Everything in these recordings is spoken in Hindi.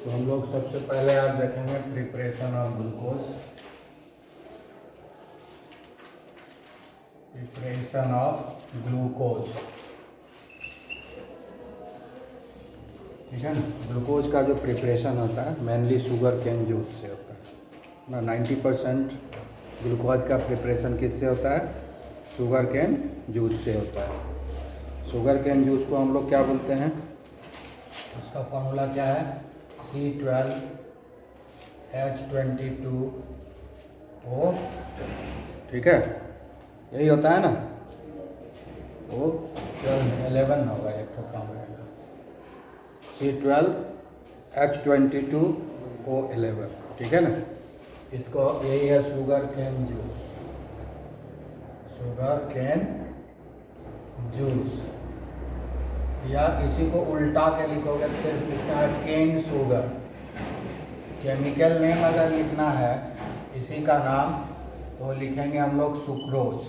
तो हम लोग सबसे पहले आज देखेंगे preparation of glucose. Preparation of glucose, ठीक है ना। ग्लूकोज का जो प्रिपरेशन होता है मेनली शुगर केन जूस से होता है ना। 90% ग्लूकोज का प्रिपरेशन किससे होता है? शुगर केन जूस से होता है। शुगर केन जूस को हम लोग क्या बोलते हैं? उसका फॉर्मूला क्या है? C12H22O, ठीक है, यही होता है ना। वो 11 होगा, एक तो काम रहेगा C12H22O11, ठीक है ना। इसको यही है sugar cane juice, sugar cane juice. या इसी को उल्टा के लिखोगे तो सिर्फ लिखना है केन शुगर। केमिकल नेम अगर लिखना है इसी का नाम तो लिखेंगे हम लोग सुक्रोज।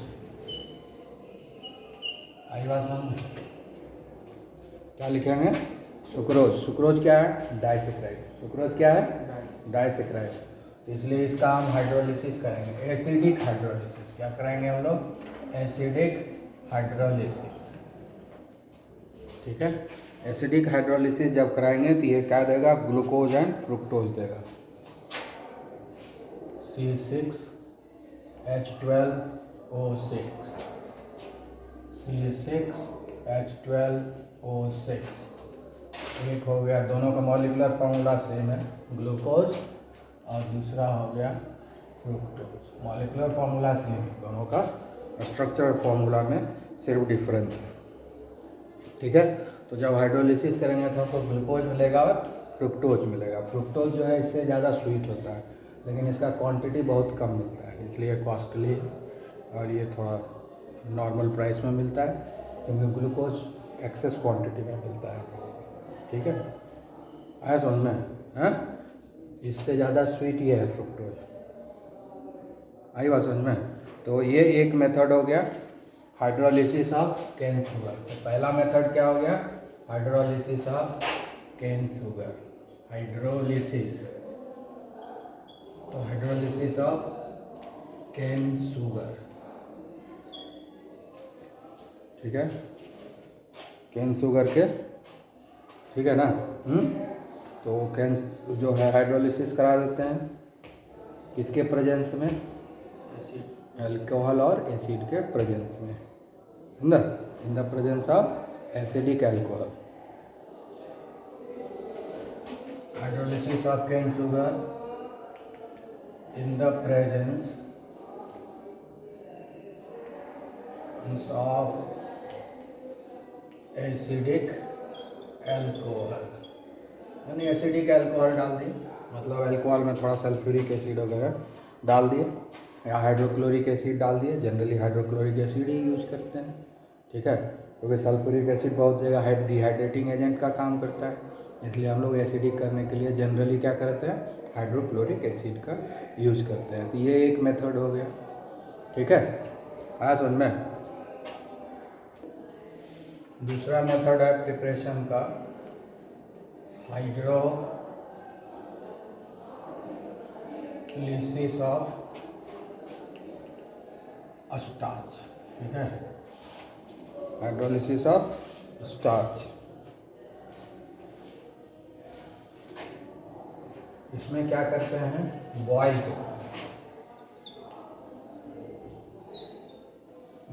आई बात समझ? क्या लिखेंगे? सुक्रोज। सुक्रोज क्या है? डाइसेक्राइड। सुक्रोज क्या है? डाइसेक्राइड। तो इसलिए इसका हम हाइड्रोलिसिस करेंगे, एसिडिक हाइड्रोलिसिस। क्या कराएंगे हम लोग? एसिडिक हाइड्रोलिसिस, ठीक है। एसिडिक हाइड्रोलिसिस जब कराएंगे तो ये क्या देगा? ग्लूकोज एंड फ्रुक्टोज देगा। C6H12O6, C6H12O6 एक हो गया। दोनों का मॉलिक्यूलर फार्मूला सेम है, ग्लूकोज, और दूसरा हो गया फ्रुक्टोज। मॉलिक्यूलर फार्मूला सेम है दोनों का, स्ट्रक्चरल फार्मूला में सिर्फ डिफरेंस है, ठीक है। तो जब हाइड्रोलिसिस करेंगे तो हमको ग्लूकोज मिलेगा और फ्रुक्टोज मिलेगा। फ्रुक्टोज जो है इससे ज़्यादा स्वीट होता है, लेकिन इसका क्वांटिटी बहुत कम मिलता है, इसलिए कॉस्टली और ये थोड़ा नॉर्मल प्राइस में मिलता है, क्योंकि ग्लूकोज एक्सेस क्वांटिटी में मिलता है, ठीक है। आया समझ में? हाँ, इससे ज़्यादा स्वीट ये है फ्रुक्टोज। आई बात समझ में? तो ये एक मेथड हो गया हाइड्रोलिसिस ऑफ केन शुगर। तो पहला मेथड क्या हो गया? Hydrolysis of cane sugar, hydrolysis. तो हाइड्रोलिसिस ऑफ केन शुगर, ठीक है, केन शुगर के, ठीक है ना। तो केन जो है हाइड्रोलिसिस करा देते हैं किसके प्रेजेंस में? अल्कोहल और एसिड के प्रेजेंस में, in the presence of acidic alcohol. Hydrolysis of cane sugar in the presence of acidic alcohol, यानी एसिडिक अल्कोहल डाल दिए, मतलब अल्कोहल में थोड़ा सल्फ्यूरिक एसिड वगैरह डाल दिए, या हाइड्रोक्लोरिक एसिड डाल दिए। जनरली हाइड्रोक्लोरिक एसिड ही यूज करते हैं, ठीक है, क्योंकि सल्फ्यूरिक एसिड बहुत जगह डिहाइड्रेटिंग एजेंट का काम करता है, इसलिए हम लोग एसिडिक करने के लिए जनरली क्या करते हैं? हाइड्रोक्लोरिक एसिड का यूज करते हैं। तो ये एक मेथड हो गया, ठीक है। आया समझ में? दूसरा मेथड है प्रिपरेशन का हाइड्रोलिसिस ऑफ स्टार्च, ठीक है, हाइड्रोलिसिस ऑफ स्टार्च। इसमें क्या करते हैं? बॉयल करते हैं,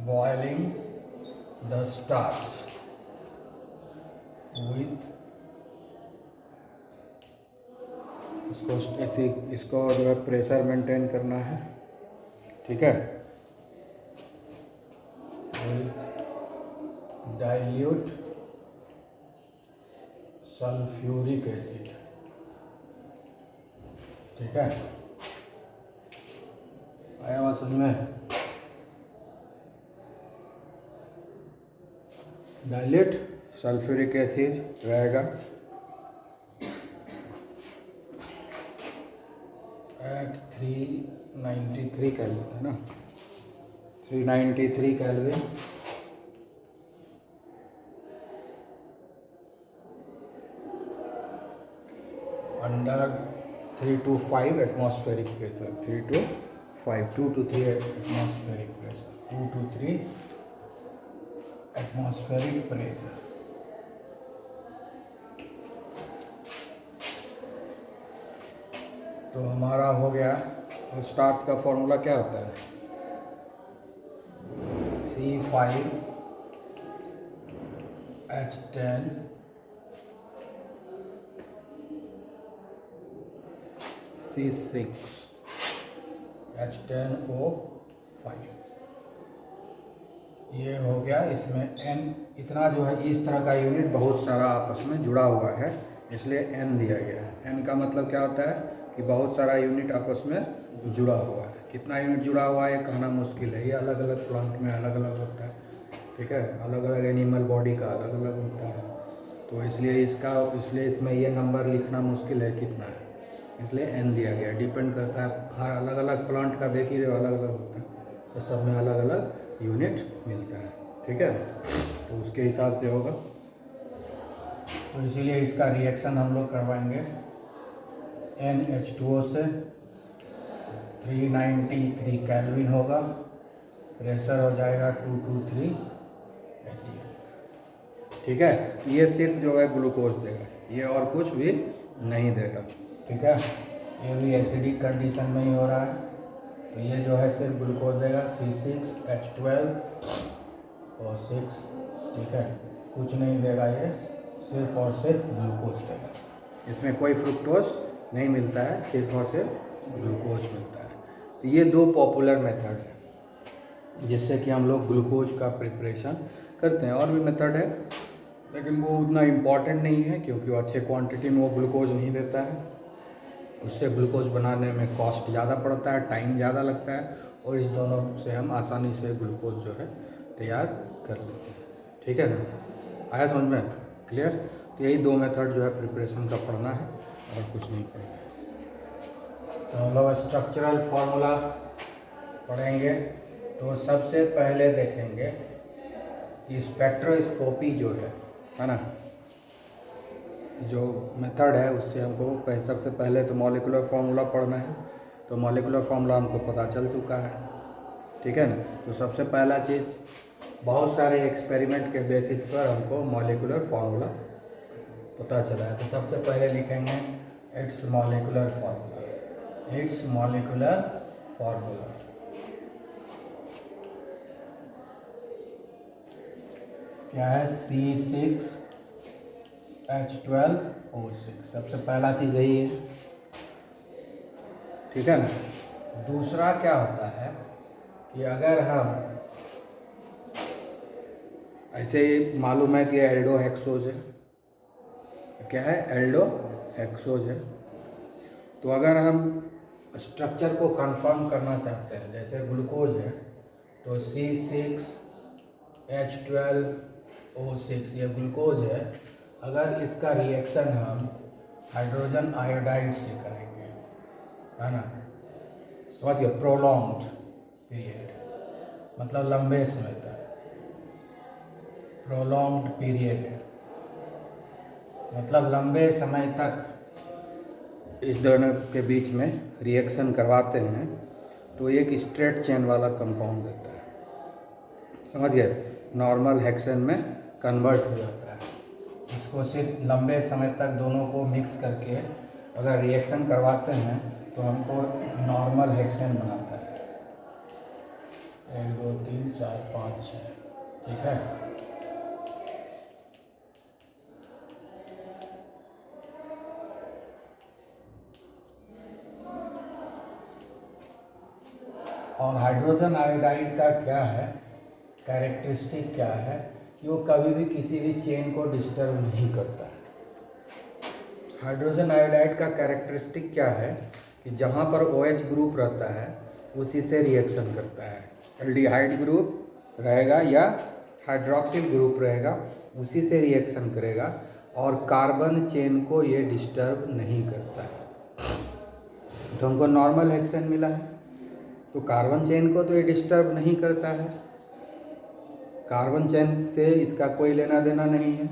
बॉइलिंग द स्टार्च विथ, इसको जो है प्रेशर मेंटेन करना है, ठीक है, डाइल्यूट सल्फ्यूरिक एसिड, ठीक है। आया बात समझ में? डाइल्यूट सल्फ्यूरिक एसिड रहेगा एट 393 केल्विन, है ना, 393 kelvin, under 3 to 5 atmospheric pressure, 3 to 5, 2 to 3 atmospheric pressure, 2 to 3 atmospheric pressure. तो हमारा हो गया। और स्टार्च का फॉर्मूला क्या होता है? C5H10 C6H10O5। ये हो गया। इसमें N इतना जो है, इस तरह का यूनिट बहुत सारा आपस में जुड़ा हुआ है, इसलिए N दिया गया है। N का मतलब क्या होता है कि बहुत सारा यूनिट आपस में जुड़ा हुआ है। कितना यूनिट जुड़ा हुआ है ये कहना मुश्किल है, ये अलग अलग प्लांट में अलग अलग होता है, ठीक है। अलग अलग एनिमल बॉडी का अलग अलग होता है, तो इसलिए इसमें ये नंबर लिखना मुश्किल है कितना है, इसलिए N दिया गया। डिपेंड करता है, हर अलग अलग प्लांट का देख ही रहे हो अलग अलग होता है, तो सब में अलग अलग यूनिट मिलता है, ठीक है। तो उसके हिसाब से होगा, तो इसीलिए इसका रिएक्शन हम लोग करवाएंगे NH2O से। 393 केल्विन होगा, प्रेशर हो जाएगा 223 atm, ठीक है। ये सिर्फ जो है ग्लूकोज देगा, ये और कुछ भी नहीं देगा, ठीक है। ये भी एसिडिक कंडीशन में ही हो रहा है, तो ये जो है सिर्फ ग्लूकोज देगा, C6H12O6, ठीक है। कुछ नहीं देगा, ये सिर्फ और सिर्फ ग्लूकोज देगा। इसमें कोई फ्रुक्टोज नहीं मिलता है, सिर्फ और सिर्फ ग्लूकोज मिलता है। तो ये दो पॉपुलर मेथड है जिससे कि हम लोग ग्लूकोज का प्रिपरेशन करते हैं। और भी मेथड है, लेकिन वो उतना इम्पॉर्टेंट नहीं है, क्योंकि वो अच्छे क्वांटिटी में वो ग्लूकोज नहीं देता है। उससे ग्लूकोज बनाने में कॉस्ट ज़्यादा पड़ता है, टाइम ज़्यादा लगता है, और इस दोनों से हम आसानी से ग्लूकोज जो है तैयार कर लेते हैं, ठीक है ना। आया समझ में? क्लियर? तो यही दो मेथड जो है प्रिपरेशन का पढ़ना है, और कुछ नहीं पढ़ना है। तो हम लोग स्ट्रक्चरल फार्मूला पढ़ेंगे। तो सबसे पहले देखेंगे कि स्पेक्ट्रोस्कोपी जो है ना, जो मेथड है उससे हमको सबसे पहले तो मॉलिक्यूलर फार्मूला पढ़ना है। तो मॉलिक्यूलर फार्मूला हमको पता चल चुका है, ठीक है ना। तो सबसे पहला चीज़, बहुत सारे एक्सपेरिमेंट के बेसिस पर हमको मॉलिक्यूलर फार्मूला पता चला है। तो सबसे पहले लिखेंगे it's molecular formula. It's molecular formula क्या है? C6H12O6। सबसे पहला चीज़ यही है, ठीक है ना। दूसरा क्या होता है कि अगर हम ऐसे ही मालूम है कि एल्डो हेक्सोज है, क्या है? एल्डो हेक्सोज है। तो अगर हम स्ट्रक्चर को कंफर्म करना चाहते हैं, जैसे ग्लूकोज है तो C6H12O6 ये ग्लूकोज है। अगर इसका रिएक्शन हम हाइड्रोजन आयोडाइड से करेंगे, है ना, समझ गए, प्रोलॉन्ग्ड पीरियड मतलब लंबे समय तक, प्रोलॉन्ग्ड पीरियड मतलब लंबे समय तक इस दोनों के बीच में रिएक्शन करवाते हैं, तो एक स्ट्रेट चेन वाला कंपाउंड देता है, समझ गए। नॉर्मल हेक्सेन में कन्वर्ट हो जाता है। इसको सिर्फ लंबे समय तक दोनों को मिक्स करके अगर रिएक्शन करवाते हैं तो हमको नॉर्मल हेक्सेन बनाता है। 1 2 3 4 5 6, ठीक है। और हाइड्रोजन आयोडाइड का क्या है कैरेक्टरिस्टिक, क्या है कि वो कभी भी किसी भी चेन को डिस्टर्ब नहीं करता है। हाइड्रोजन आयोडाइड का कैरेक्टरिस्टिक क्या है कि जहाँ पर OH ग्रुप रहता है उसी से रिएक्शन करता है। एल्डिहाइड ग्रुप रहेगा या हाइड्रोक्सिल ग्रुप रहेगा, उसी से रिएक्शन करेगा, और कार्बन चेन को ये डिस्टर्ब नहीं करता है। तो हमको नॉर्मल हेक्सेन मिला है, तो कार्बन चेन को तो ये डिस्टर्ब नहीं करता है, कार्बन चेन से इसका कोई लेना देना नहीं है,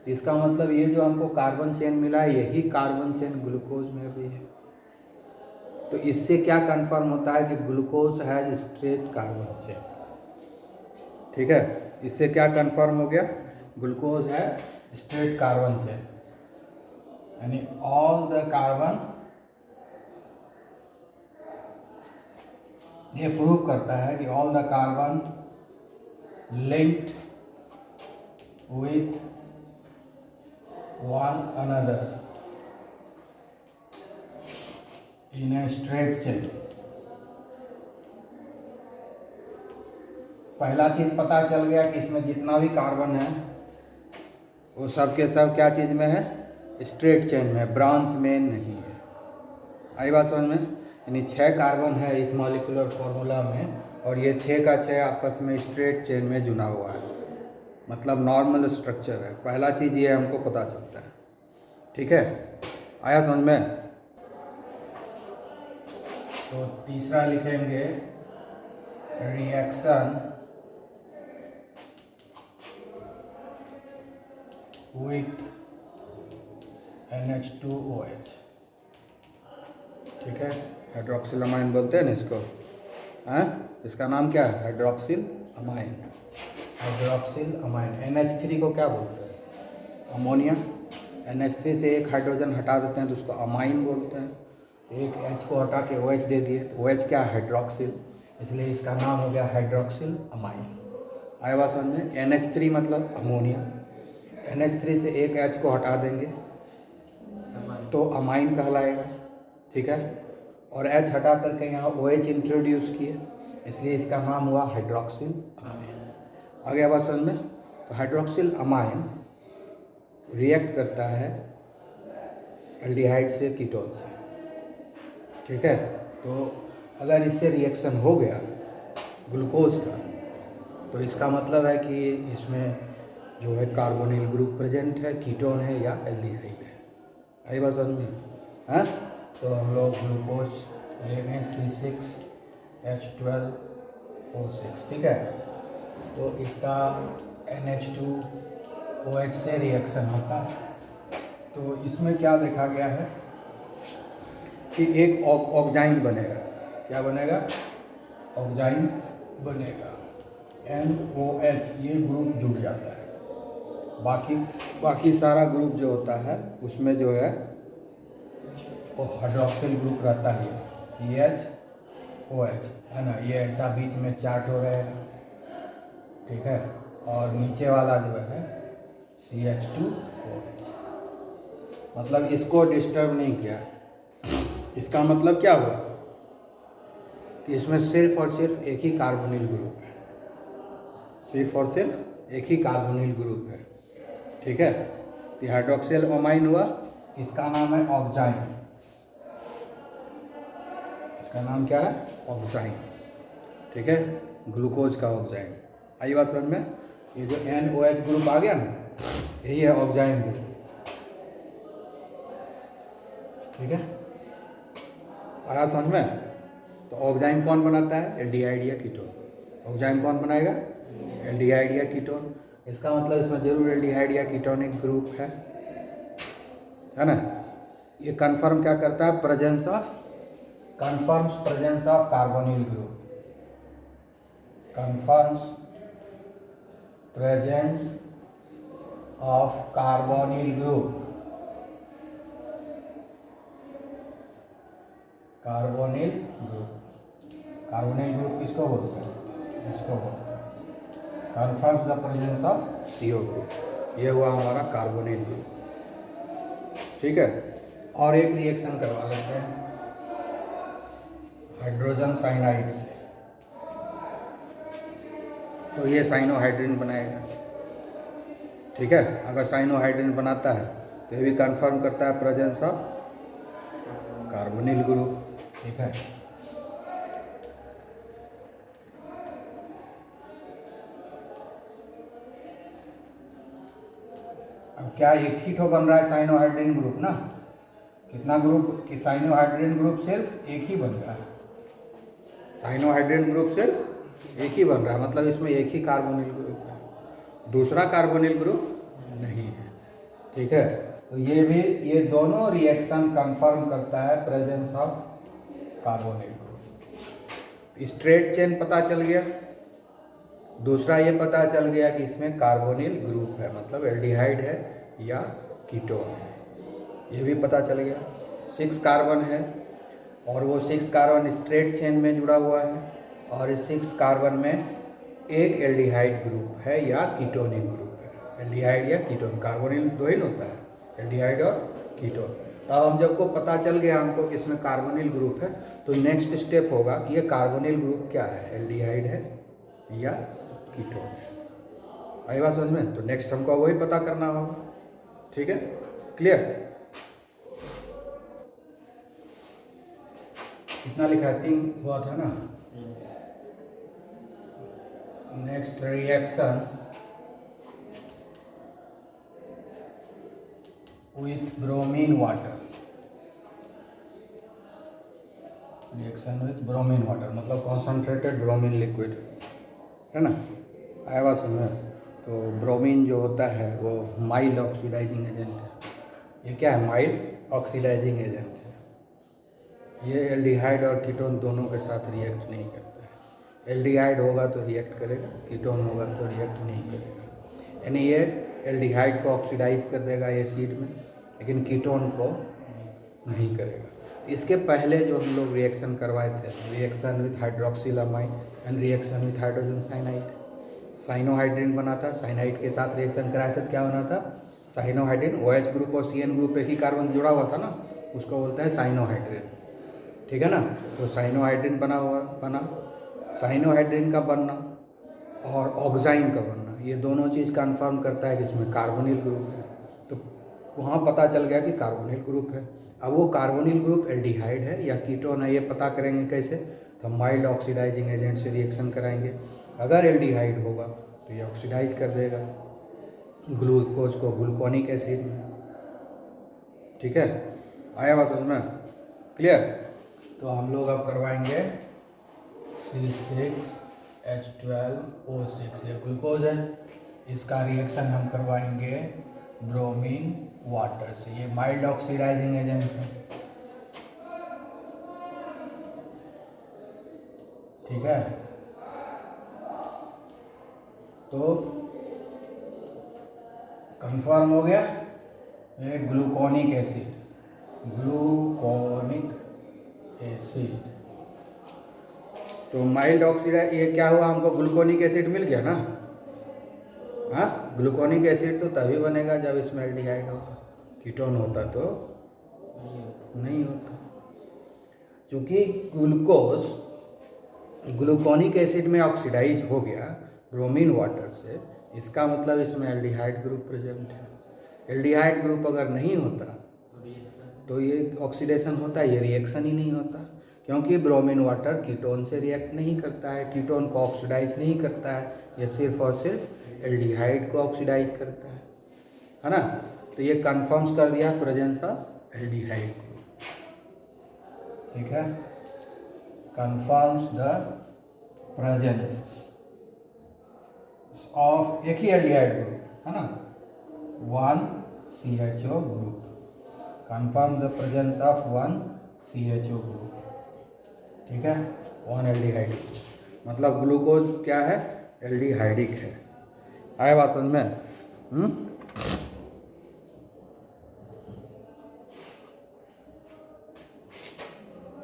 इसका मतलब ये जो हमको कार्बन चेन मिला है यही कार्बन चेन ग्लूकोज में भी है। तो इससे क्या कंफर्म होता है कि glucose has straight carbon chain. ठीक है, इससे क्या कंफर्म हो गया, ग्लूकोज है स्ट्रेट कार्बन चेन, यानी ऑल द कार्बन, ये प्रूव करता है कि all the carbon linked with one another in a straight chain. पहला चीज पता चल गया कि इसमें जितना भी कार्बन है वो सब के सब क्या चीज में है, स्ट्रेट चेन में, ब्रांच में नहीं है। आई बात समझ में, यानी 6 कार्बन है इस मॉलिक्यूलर फॉर्मूला में और ये 6 का 6 आपस में स्ट्रेट चेन में जुड़ा हुआ है, मतलब नॉर्मल स्ट्रक्चर है। पहला चीज़ ये हमको पता चलता है। ठीक है, आया समझ में। तो तीसरा लिखेंगे रिएक्शन विथ NH2OH। ठीक है, हाइड्रोक्सिल अमाइन बोलते हैं ना इसको, हाँ, इसका नाम क्या है, hydroxyl amine. Hydroxyl amine. NH3 को क्या बोलते हैं, अमोनिया। NH3 से एक हाइड्रोजन हटा देते हैं तो उसको अमाइन बोलते हैं। एक H को हटा के OH दे दिए तो OH क्या है, हाइड्रोक्सिल, इसलिए इसका नाम हो गया हाइड्रोक्सिल अमाइन। आया बात समझ में। NH3 मतलब अमोनिया, NH3 से एक H को हटा देंगे तो अमाइन कहलाएगा। ठीक है, और H हटा करके यहाँ OH इंट्रोड्यूस किए इसलिए इसका नाम हुआ हाइड्रोक्सिल अमाइन। आ गया बात समझ में। तो हाइड्रोक्सिल अमाइन रिएक्ट करता है एल्डिहाइड से कीटोन से। ठीक है, तो अगर इससे रिएक्शन हो गया ग्लूकोज का तो इसका मतलब है कि इसमें जो है कार्बोनिल ग्रुप प्रेजेंट है, कीटोन है या एल्डिहाइड है। आई बात समझ में, हाँ। तो हम लोग ग्लूकोज लेंगे C6H12O6। ठीक है, तो इसका NH2OH से रिएक्शन होता है। तो इसमें क्या देखा गया है कि एक ऑक्जाइन बनेगा। क्या बनेगा, ऑक्जाइन बनेगा, NOH, ये ग्रुप जुड़ जाता है। बाकी सारा ग्रुप जो होता है उसमें जो है वो हाइड्रोक्सिल ग्रुप रहता है, CHOH है ना, ये ऐसा बीच में चार्ट हो रहेगा। ठीक है, और नीचे वाला जो है CH2OH, मतलब इसको डिस्टर्ब नहीं किया। इसका मतलब क्या हुआ कि इसमें सिर्फ और सिर्फ एक ही कार्बोनिल ग्रुप है, सिर्फ और सिर्फ एक ही कार्बोनिल ग्रुप है। ठीक है, तो हाइड्रोक्सिल अमाइन हुआ, इसका नाम है ऑक्जाइन। इसका नाम क्या है, ऑक्जाइन। ठीक है, ग्लूकोज का ऑक्जाइन। आई बात समझ में। ये जो NOH ग्रुप आ गया ना, यही है ऑक्जाइन ग्रुप। ठीक है, आया समझ में। तो ऑक्जाइन कौन बनाता है, एल्डिहाइड या कीटोन। ऑक्जाइन कौन बनाएगा, एल्डिहाइड या कीटोन। इसका मतलब इसमें जरूर एल्डिहाइड या कीटोनिक ग्रुप है ना। ये कंफर्म क्या करता है, presence of, confirms presence of carbonyl group, confirms presence of carbonyl group. Carbonyl group, carbonyl group किसको बोलते हैं, इसको बोलते हैं। Confirms the presence of CO group, ये हुआ हमारा कार्बोनिल ग्रुप। ठीक है, और एक रिएक्शन करवा लेते हैं हाइड्रोजन साइनाइड से। तो ये साइनोहाइड्रिन बनाएगा। ठीक है, अगर साइनोहाइड्रिन बनाता है तो ये भी कंफर्म करता है प्रेजेंस ऑफ कार्बोनिल ग्रुप। ठीक है, अब क्या एक ही ठो बन रहा है साइनोहाइड्रिन ग्रुप ना, कितना ग्रुप कि साइनोहाइड्रिन ग्रुप सिर्फ एक ही बन रहा है। साइनोहाइड्रिन ग्रुप सिर्फ एक ही बन रहा है, मतलब इसमें एक ही कार्बोनिल ग्रुप है, दूसरा कार्बोनिल ग्रुप नहीं है। ठीक है, तो ये भी, ये दोनों रिएक्शन कंफर्म करता है presence of carbonyl group. Straight chain पता चल गया। दूसरा ये पता चल गया कि इसमें कार्बोनिल ग्रुप है, मतलब एल्डिहाइड है या कीटोन है, ये भी पता चल गया। 6 कार्बन है और वो 6 कार्बन स्ट्रेट चेन में जुड़ा हुआ है, और इस 6 कार्बन में एक एल्डिहाइड ग्रुप है या कीटोनिक ग्रुप है। एल्डिहाइड या कीटोन, कार्बोनिल दो ही न होता है, एल्डिहाइड और कीटोन। तो अब हम जब को पता चल गया हमको कि इसमें कार्बोनिल ग्रुप है, तो नेक्स्ट स्टेप होगा कि ये कार्बोनिल ग्रुप क्या है, एल्डिहाइड है या कीटोन है। आई बात समझ में? तो नेक्स्ट हमको वही पता करना होगा। ठीक है, क्लियर? कितना लिखा है? 3 हुआ था ना। Next reaction with bromine water. Reaction with bromine water मतलब कॉन्सनट्रेटेड ब्रोमीन लिक्विड, है ना? आया बात समझ में? तो ब्रोमीन जो होता है वो माइल्ड ऑक्सीडाइजिंग एजेंट है। ये क्या है? माइल्ड ऑक्सीडाइजिंग एजेंट है। ये एल्डिहाइड और कीटोन दोनों के साथ रिएक्ट नहीं करता है। एल्डिहाइड होगा तो रिएक्ट करेगा, कीटोन होगा तो रिएक्ट नहीं करेगा। यानी ये एल्डिहाइड को ऑक्सीडाइज कर देगा एसिड में, लेकिन कीटोन को नहीं करेगा। इसके पहले जो हम लोग रिएक्शन करवाए थे, reaction with hydroxylamide and reaction with hydrogen cyanide, cyanohydrin बना था। साइनाइड के साथ रिएक्शन कराया था, क्या बना था? साइनोहाइड्रिन। OH ग्रुप और CN ग्रुप एक ही कार्बन से जुड़ा हुआ था ना, उसको बोलते हैं साइनोहाइड्रिन। ठीक है ना? तो साइनोहाइड्रिन बना। साइनोहाइड्रिन का बनना और ऑक्साइन का बनना, ये दोनों चीज़ कन्फर्म करता है कि इसमें कार्बोनिल ग्रुप है। तो वहाँ पता चल गया कि कार्बोनिल ग्रुप है। अब वो कार्बोनिल ग्रुप एल्डिहाइड है या कीटोन है, ये पता करेंगे कैसे? तो माइल्ड ऑक्सीडाइजिंग एजेंट से रिएक्शन कराएंगे। अगर एल्डिहाइड होगा तो ये ऑक्सीडाइज कर देगा ग्लूकोज को ग्लूकोनिक एसिड में। ठीक है, आया बात समझ में? क्लियर? तो हम लोग अब करवाएंगे C6H12O6, ये ग्लूकोज है, इसका रिएक्शन हम करवाएंगे ब्रोमीन वाटर से। ये माइल्ड ऑक्सीडाइजिंग एजेंट है। ठीक है, तो कंफर्म हो गया। ये ग्लूकोनिक एसिड, ग्लूकोनिक एसिड। तो माइल्ड ऑक्सीडाइज, ये क्या हुआ? हमको ग्लूकोनिक एसिड मिल गया ना। हाँ, ग्लूकोनिक एसिड तो तभी बनेगा जब इसमें एल्डिहाइड होगा। कीटोन होता तो नहीं होता। क्योंकि ग्लूकोज ग्लूकोनिक एसिड में ऑक्सीडाइज हो गया ब्रोमीन वाटर से, इसका मतलब इसमें एल्डिहाइड ग्रुप प्रेजेंट है। एल्डिहाइड ग्रुप अगर नहीं होता तो ये ऑक्सीडेशन होता है, ये रिएक्शन ही नहीं होता। क्योंकि ब्रोमीन वाटर कीटोन से रिएक्ट नहीं करता है, कीटोन को ऑक्सीडाइज नहीं करता है, ये सिर्फ और सिर्फ एल्डिहाइड को ऑक्सीडाइज करता है ना? तो ये कन्फर्म्स कर दिया प्रेजेंस ऑफ एल्डिहाइड। ठीक है, कन्फर्म्स द प्रेजेंस ऑफ एक ही एल्डिहाइड ग्रुप, है ना, 1 CHO group. Confirms the presence of 1 CHO group. ठीक है, 1 एल्डिहाइड, मतलब ग्लूकोज क्या है? एल्डिहाइडिक है। आया बात समझ में?